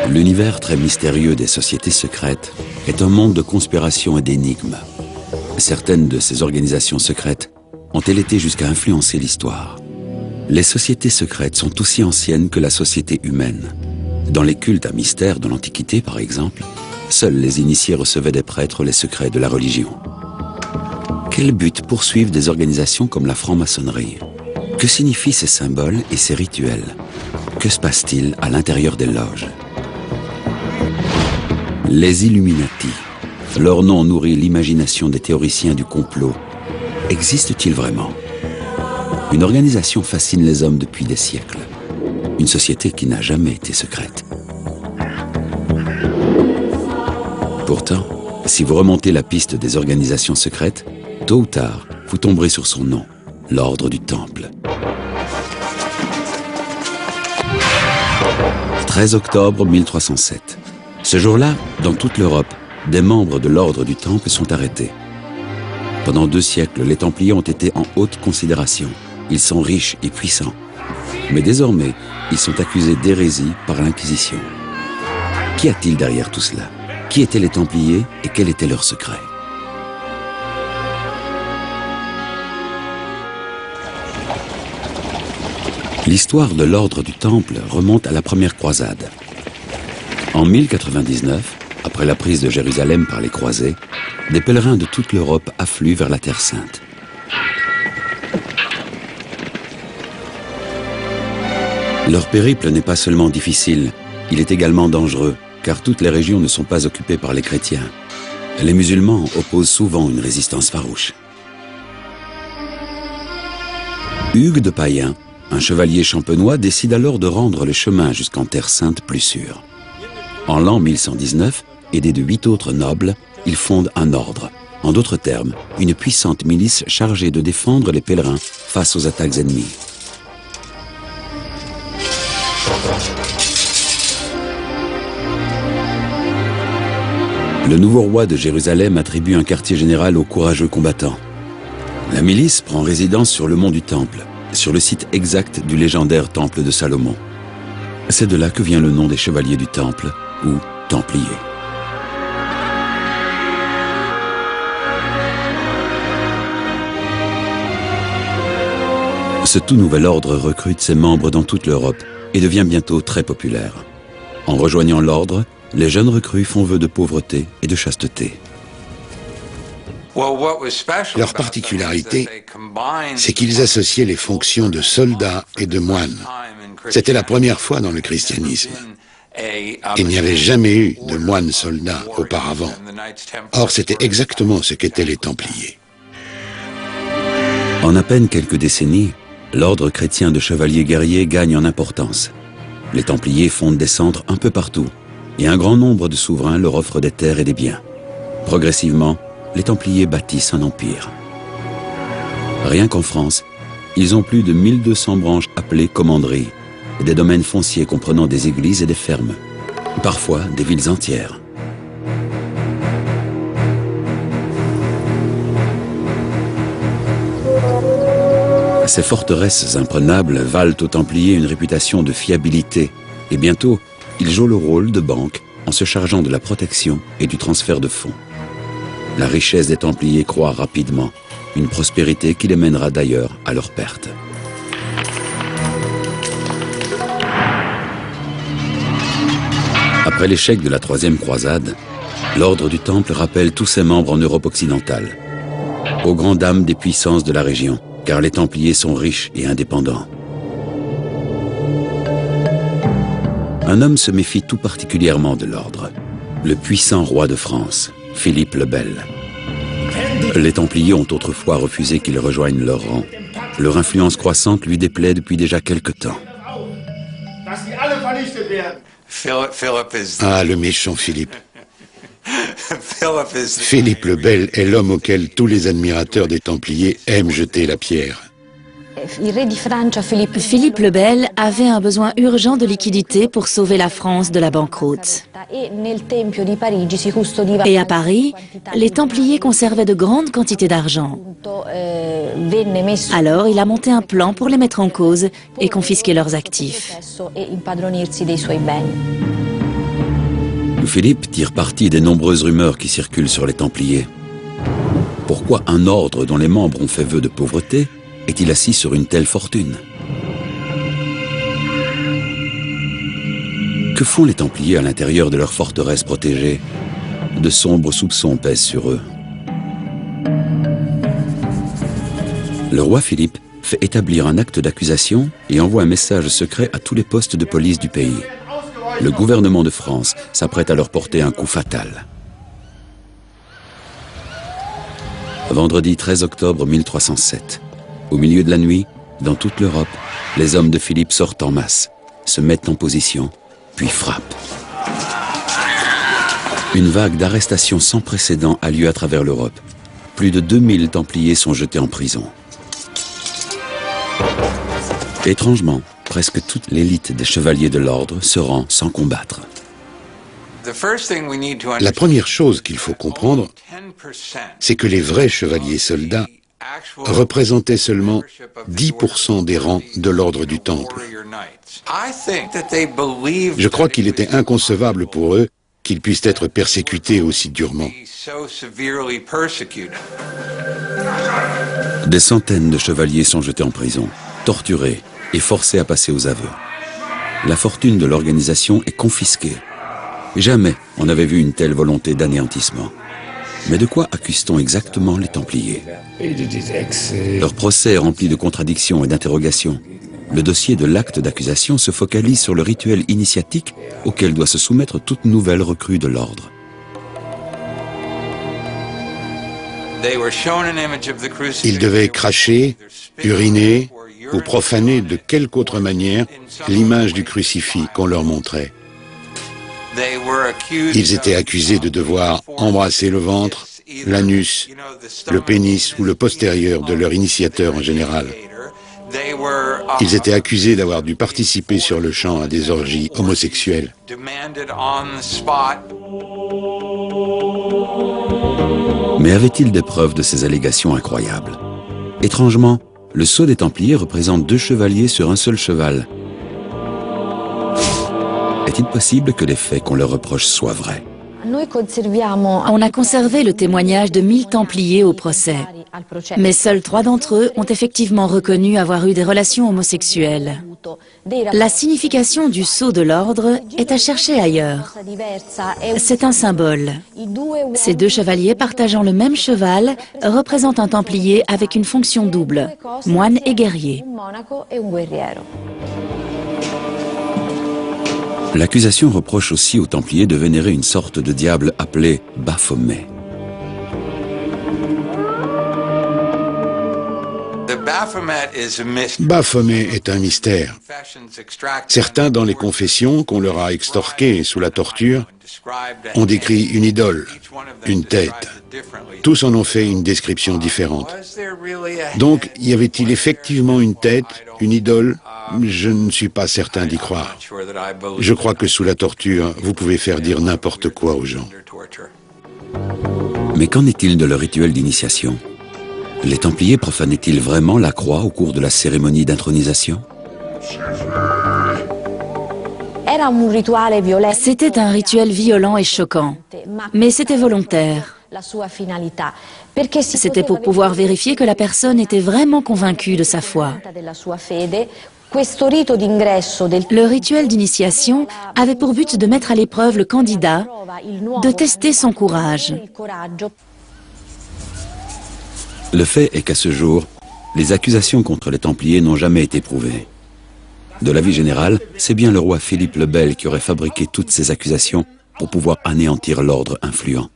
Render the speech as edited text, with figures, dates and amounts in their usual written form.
L'univers très mystérieux des sociétés secrètes est un monde de conspiration et d'énigmes. Certaines de ces organisations secrètes ont-elles été jusqu'à influencer l'histoire. Les sociétés secrètes sont aussi anciennes que la société humaine. Dans les cultes à mystère de l'Antiquité, par exemple, seuls les initiés recevaient des prêtres les secrets de la religion. Quel but poursuivent des organisations comme la franc-maçonnerie? Que signifient ces symboles et ces rituels? Que se passe-t-il à l'intérieur des loges? Les Illuminati. Leur nom nourrit l'imagination des théoriciens du complot. Existe-t-il vraiment? Une organisation fascine les hommes depuis des siècles. Une société qui n'a jamais été secrète. Pourtant, si vous remontez la piste des organisations secrètes, tôt ou tard, vous tomberez sur son nom, l'Ordre du Temple. 13 octobre 1307. Ce jour-là, dans toute l'Europe, des membres de l'Ordre du Temple sont arrêtés. Pendant 2 siècles, les Templiers ont été en haute considération. Ils sont riches et puissants. Mais désormais, ils sont accusés d'hérésie par l'Inquisition. Qu'y a-t-il derrière tout cela? Qui étaient les Templiers et quel était leur secret? L'histoire de l'Ordre du Temple remonte à la première croisade. En 1099, après la prise de Jérusalem par les croisés, des pèlerins de toute l'Europe affluent vers la Terre Sainte. Leur périple n'est pas seulement difficile, il est également dangereux, car toutes les régions ne sont pas occupées par les chrétiens. Les musulmans opposent souvent une résistance farouche. Hugues de Payen, un chevalier champenois, décide alors de rendre le chemin jusqu'en Terre Sainte plus sûr. En l'an 1119, aidé de 8 autres nobles, il fonde un ordre. En d'autres termes, une puissante milice chargée de défendre les pèlerins face aux attaques ennemies. Le nouveau roi de Jérusalem attribue un quartier général aux courageux combattants. La milice prend résidence sur le mont du Temple, sur le site exact du légendaire Temple de Salomon. C'est de là que vient le nom des chevaliers du Temple, ou Templiers. Ce tout nouvel ordre recrute ses membres dans toute l'Europe et devient bientôt très populaire. En rejoignant l'ordre, les jeunes recrues font vœu de pauvreté et de chasteté. Leur particularité, c'est qu'ils associaient les fonctions de soldats et de moines. C'était la première fois dans le christianisme. Il n'y avait jamais eu de moines soldats auparavant. Or, c'était exactement ce qu'étaient les Templiers. En à peine quelques décennies, l'ordre chrétien de chevaliers guerriers gagne en importance. Les Templiers fondent des centres un peu partout, et un grand nombre de souverains leur offrent des terres et des biens. Progressivement, les Templiers bâtissent un empire. Rien qu'en France, ils ont plus de 1200 branches appelées commanderies, des domaines fonciers comprenant des églises et des fermes, parfois des villes entières. Ces forteresses imprenables valent aux Templiers une réputation de fiabilité, et bientôt, ils jouent le rôle de banque en se chargeant de la protection et du transfert de fonds. La richesse des Templiers croît rapidement, une prospérité qui les mènera d'ailleurs à leur perte. Après l'échec de la troisième croisade, l'ordre du Temple rappelle tous ses membres en Europe occidentale, aux grandes dames des puissances de la région, car les Templiers sont riches et indépendants. Un homme se méfie tout particulièrement de l'ordre, le puissant roi de France, Philippe le Bel. Les Templiers ont autrefois refusé qu'il rejoigne leur rang. Leur influence croissante lui déplaît depuis déjà quelque temps. Ah, le méchant Philippe. Philippe le Bel est l'homme auquel tous les admirateurs des Templiers aiment jeter la pierre. Philippe le Bel avait un besoin urgent de liquidité pour sauver la France de la banqueroute. Et à Paris, les Templiers conservaient de grandes quantités d'argent. Alors il a monté un plan pour les mettre en cause et confisquer leurs actifs. Philippe tire parti des nombreuses rumeurs qui circulent sur les Templiers. Pourquoi un ordre dont les membres ont fait vœu de pauvreté est-il assis sur une telle fortune? Que font les Templiers à l'intérieur de leur forteresse protégée? De sombres soupçons pèsent sur eux. Le roi Philippe fait établir un acte d'accusation et envoie un message secret à tous les postes de police du pays. Le gouvernement de France s'apprête à leur porter un coup fatal. Vendredi 13 octobre 1307. Au milieu de la nuit, dans toute l'Europe, les hommes de Philippe sortent en masse, se mettent en position, puis frappent. Une vague d'arrestations sans précédent a lieu à travers l'Europe. Plus de 2000 Templiers sont jetés en prison. Étrangement, presque toute l'élite des chevaliers de l'ordre se rend sans combattre. La première chose qu'il faut comprendre, c'est que les vrais chevaliers soldats représentaient seulement 10% des rangs de l'ordre du Temple. Je crois qu'il était inconcevable pour eux qu'ils puissent être persécutés aussi durement. Des centaines de chevaliers sont jetés en prison, torturés et forcés à passer aux aveux. La fortune de l'organisation est confisquée. Jamais on n'avait vu une telle volonté d'anéantissement. Mais de quoi accuse-t-on exactement les Templiers? Leur procès est rempli de contradictions et d'interrogations. Le dossier de l'acte d'accusation se focalise sur le rituel initiatique auquel doit se soumettre toute nouvelle recrue de l'ordre. Ils devaient cracher, uriner ou profaner de quelque autre manière l'image du crucifix qu'on leur montrait. Ils étaient accusés de devoir embrasser le ventre, l'anus, le pénis ou le postérieur de leur initiateur en général. Ils étaient accusés d'avoir dû participer sur le champ à des orgies homosexuelles. Mais avait-il des preuves de ces allégations incroyables? Étrangement, le sceau des Templiers représente 2 chevaliers sur un seul cheval. Est-il possible que les faits qu'on leur reproche soient vrais? On a conservé le témoignage de 1000 Templiers au procès, mais seuls 3 d'entre eux ont effectivement reconnu avoir eu des relations homosexuelles. La signification du sceau de l'ordre est à chercher ailleurs. C'est un symbole. Ces 2 chevaliers partageant le même cheval représentent un Templier avec une fonction double, moine et guerrier. L'accusation reproche aussi aux Templiers de vénérer une sorte de diable appelé Baphomet. Baphomet est un mystère. Certains dans les confessions qu'on leur a extorquées sous la torture ont décrit une idole, une tête. Tous en ont fait une description différente. Donc, y avait-il effectivement une tête, une idole? Je ne suis pas certain d'y croire. Je crois que sous la torture, vous pouvez faire dire n'importe quoi aux gens. Mais qu'en est-il de leur rituel d'initiation? Les Templiers profanaient-ils vraiment la croix au cours de la cérémonie d'intronisation? C'était un rituel violent et choquant, mais c'était volontaire. C'était pour pouvoir vérifier que la personne était vraiment convaincue de sa foi. Le rituel d'initiation avait pour but de mettre à l'épreuve le candidat, de tester son courage. Le fait est qu'à ce jour, les accusations contre les Templiers n'ont jamais été prouvées. De l'avis général, c'est bien le roi Philippe le Bel qui aurait fabriqué toutes ces accusations pour pouvoir anéantir l'ordre influent.